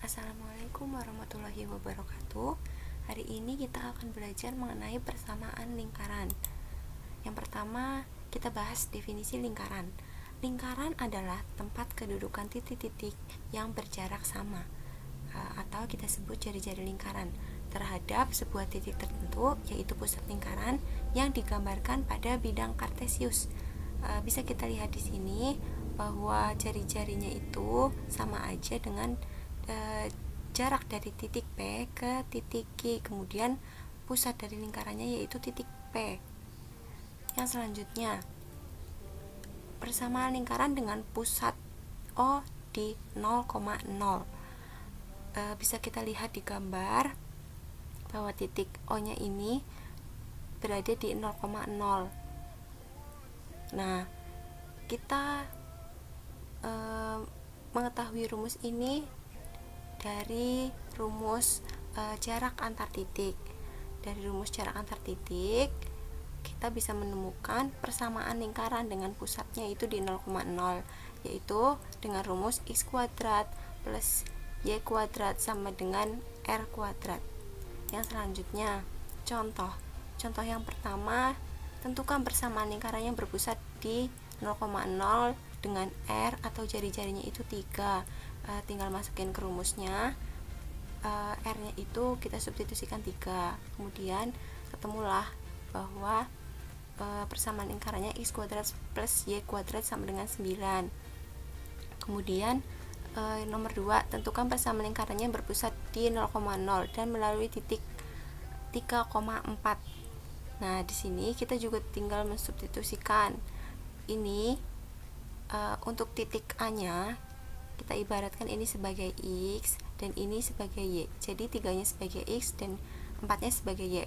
Assalamualaikum warahmatullahi wabarakatuh. Hari ini kita akan belajar mengenai persamaan lingkaran. Yang pertama, kita bahas definisi lingkaran. Lingkaran adalah tempat kedudukan titik-titik yang berjarak sama, atau kita sebut jari-jari lingkaran, terhadap sebuah titik tertentu, yaitu pusat lingkaran yang digambarkan pada bidang kartesius. Bisa kita lihat di sini bahwa jari-jarinya itu sama aja dengan jarak dari titik P ke titik Q, kemudian pusat dari lingkarannya yaitu titik P. Yang selanjutnya, persamaan lingkaran dengan pusat O di 0,0. Bisa kita lihat di gambar bahwa titik O nya ini berada di 0,0. Nah, kita mengetahui rumus ini dari rumus jarak antar titik. Dari rumus jarak antar titik, kita bisa menemukan persamaan lingkaran dengan pusatnya itu di 0,0, yaitu dengan rumus x kuadrat plus y kuadrat sama dengan r kuadrat. Yang selanjutnya, contoh yang pertama, tentukan persamaan lingkaran yang berpusat di 0,0 dengan r atau jari-jarinya itu 3. Tinggal masukin ke rumusnya, r nya itu kita substitusikan 3, kemudian ketemulah bahwa persamaan lingkarannya x kuadrat plus y kuadrat sama dengan 9. Kemudian nomor 2, tentukan persamaan lingkarannya berpusat di 0,0 dan melalui titik 3,4. Nah, di sini kita juga tinggal mensubstitusikan ini. Untuk titik A nya kita ibaratkan ini sebagai x dan ini sebagai y, jadi 3-nya sebagai x dan 4-nya sebagai y.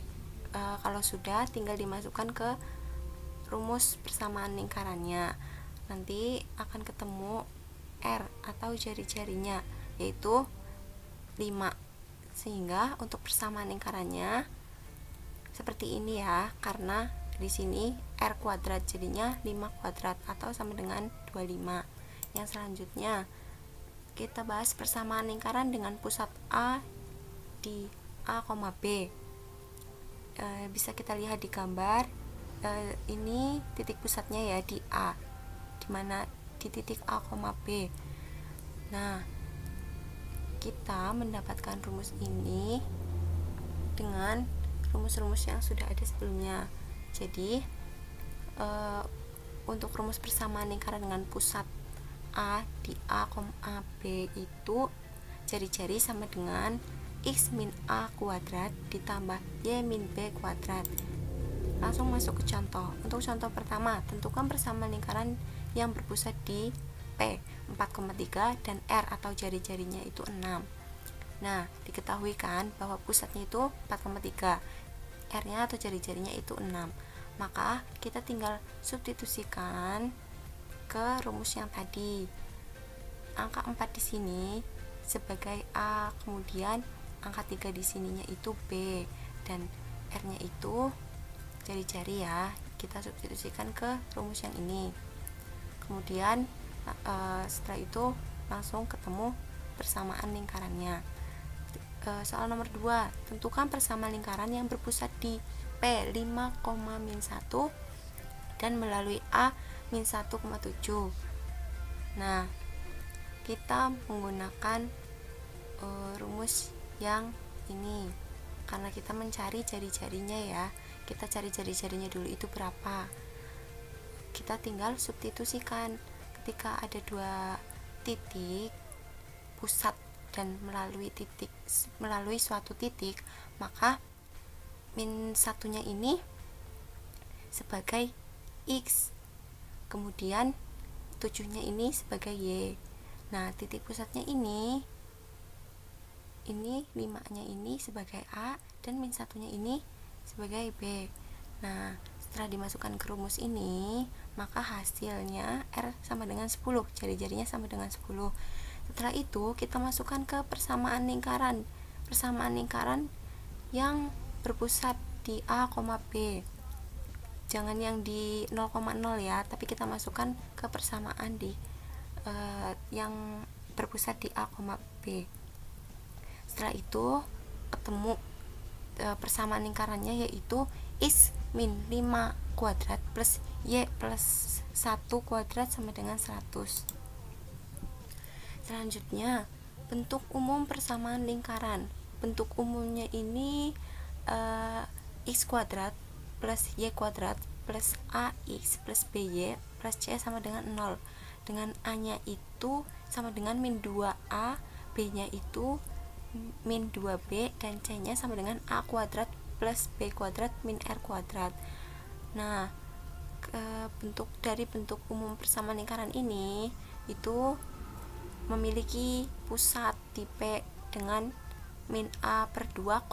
Kalau sudah, tinggal dimasukkan ke rumus persamaan lingkarannya, nanti akan ketemu r atau jari-jarinya yaitu 5. Sehingga untuk persamaan lingkarannya seperti ini ya, karena di sini r kuadrat jadinya 5 kuadrat atau sama dengan 25. Yang selanjutnya, kita bahas persamaan lingkaran dengan pusat A di A, B. Bisa kita lihat di gambar, ini titik pusatnya ya di A, dimana di titik A, B. Nah, kita mendapatkan rumus ini dengan rumus-rumus yang sudah ada sebelumnya. Jadi untuk rumus persamaan lingkaran dengan pusat A di A, B itu jari-jari sama dengan x min A kuadrat ditambah y min B kuadrat. Langsung masuk ke contoh. Untuk contoh pertama, tentukan persamaan lingkaran yang berpusat di P 4,3 dan R atau jari-jarinya itu 6. Nah, diketahui kan bahwa pusatnya itu 4,3, R nya atau jari-jarinya itu 6. Maka kita tinggal substitusikan ke rumus yang tadi. Angka 4 di sini sebagai A, kemudian angka 3 di sininya itu B, dan R nya itu jari-jari ya. Kita substitusikan ke rumus yang ini. Kemudian setelah itu langsung ketemu persamaan lingkarannya. Soal nomor 2, tentukan persamaan lingkaran yang berpusat di P 5,-1 dan melalui A min 1,7. Nah, kita menggunakan rumus yang ini karena kita mencari jari-jarinya ya. Kita cari jari-jarinya dulu itu berapa. Kita tinggal substitusikan. Ketika ada 2 titik pusat dan melalui suatu titik, maka min 1-nya ini sebagai x, kemudian 7-nya ini sebagai y. Nah, titik pusatnya ini 5-nya ini sebagai A dan min 1-nya ini sebagai B. Nah, setelah dimasukkan ke rumus ini, maka hasilnya R sama dengan 10, jari-jarinya sama dengan 10. Setelah itu, kita masukkan ke persamaan lingkaran yang berpusat di A, B. Jangan yang di 0,0 ya, tapi kita masukkan ke persamaan di yang berpusat di A, B. Setelah itu ketemu persamaan lingkarannya, yaitu X min 5 kuadrat plus Y plus 1 kuadrat sama dengan 100. Selanjutnya, bentuk umum persamaan lingkaran. Bentuk umumnya ini X kuadrat plus Y kuadrat plus AX plus BY plus C sama dengan 0, dengan A nya itu sama dengan min 2A, B nya itu min 2B, dan C nya sama dengan A kuadrat plus B kuadrat min R kuadrat. Nah, dari bentuk umum persamaan lingkaran ini itu memiliki pusat di P dengan min A per 2,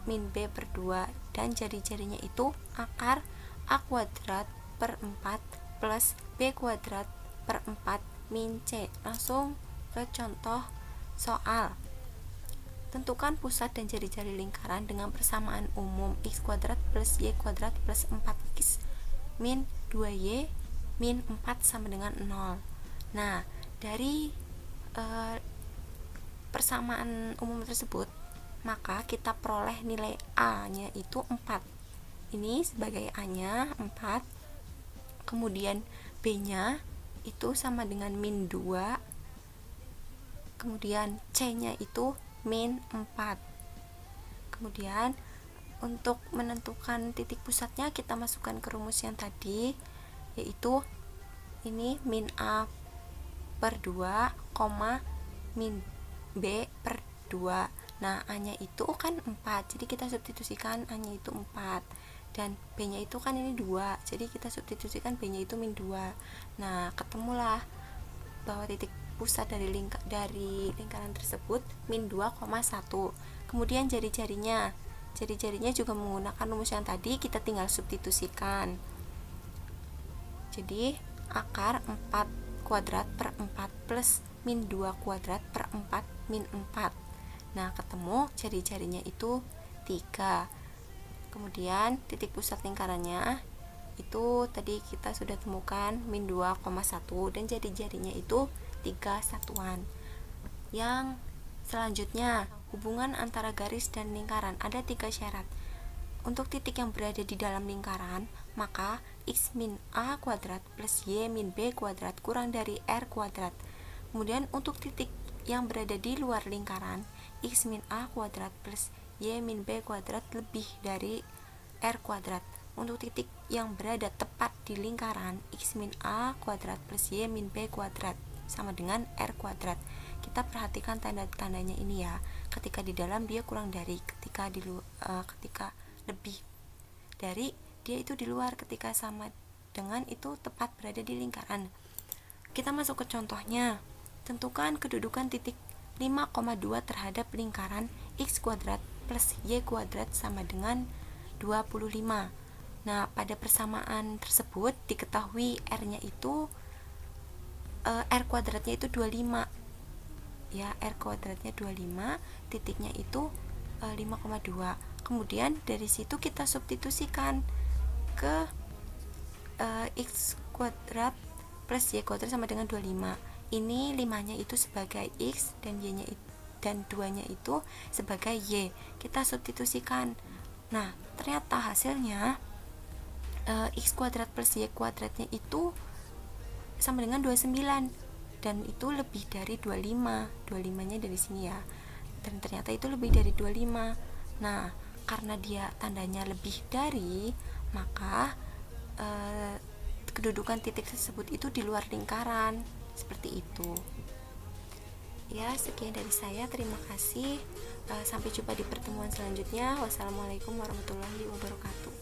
min B per 2, dan jari-jarinya itu akar A kuadrat per 4 plus B kuadrat per 4 min C. Langsung ke contoh soal. Tentukan pusat dan jari-jari lingkaran dengan persamaan umum X kuadrat plus Y kuadrat plus 4X min 2Y min 4 sama dengan 0. Nah, dari persamaan umum tersebut, maka kita peroleh nilai A nya itu 4. Ini sebagai A nya 4, kemudian B nya itu sama dengan min 2, kemudian C nya itu min 4. Kemudian untuk menentukan titik pusatnya, kita masukkan ke rumus yang tadi, yaitu ini min A per 2, min B per 2. Nah, A nya itu kan 4, jadi kita substitusikan A nya itu 4, dan B nya itu kan ini 2, jadi kita substitusikan B nya itu min 2. Nah, ketemulah bahwa titik pusat dari lingkaran tersebut min 2,1. Kemudian jari-jarinya juga menggunakan rumus yang tadi, kita tinggal substitusikan. Jadi akar 4 kuadrat per 4 plus min 2 kuadrat per 4 min 4. Nah, ketemu jari-jarinya itu 3. Kemudian titik pusat lingkarannya itu tadi kita sudah temukan min 2,1, dan jari-jarinya itu 3 satuan. Yang selanjutnya, hubungan antara garis dan lingkaran. Ada 3 syarat. Untuk titik yang berada di dalam lingkaran, maka X min A kuadrat plus Y min B kuadrat kurang dari R kuadrat. Kemudian untuk titik yang berada di luar lingkaran, X min A kuadrat plus Y min B kuadrat lebih dari R kuadrat. Untuk titik yang berada tepat di lingkaran, X min A kuadrat plus Y min B kuadrat sama dengan R kuadrat. Kita perhatikan tanda-tandanya ini ya. Ketika di dalam dia kurang dari, ketika lebih dari dia itu di luar, ketika sama dengan itu tepat berada di lingkaran. Kita masuk ke contohnya. Tentukan kedudukan titik 5,2 terhadap lingkaran X kuadrat plus Y kuadrat sama dengan 25. Nah, pada persamaan tersebut diketahui R-nya itu R kuadratnya itu 25. Ya, R kuadratnya 25, titiknya itu 5,2. Kemudian dari situ kita substitusikan ke X kuadrat plus Y kuadrat sama dengan 25. Ini 5-nya itu sebagai X dan Y-nya dan 2-nya itu sebagai Y. Kita substitusikan. Nah, ternyata hasilnya X kuadrat plus Y kuadratnya itu sama dengan 29, dan itu lebih dari 25. 25-nya dari sini ya. Dan ternyata itu lebih dari 25. Nah, karena dia tandanya lebih dari, maka kedudukan titik tersebut itu di luar lingkaran. Seperti itu. Ya, sekian dari saya. Terima kasih. Sampai jumpa di pertemuan selanjutnya. Wassalamualaikum warahmatullahi wabarakatuh.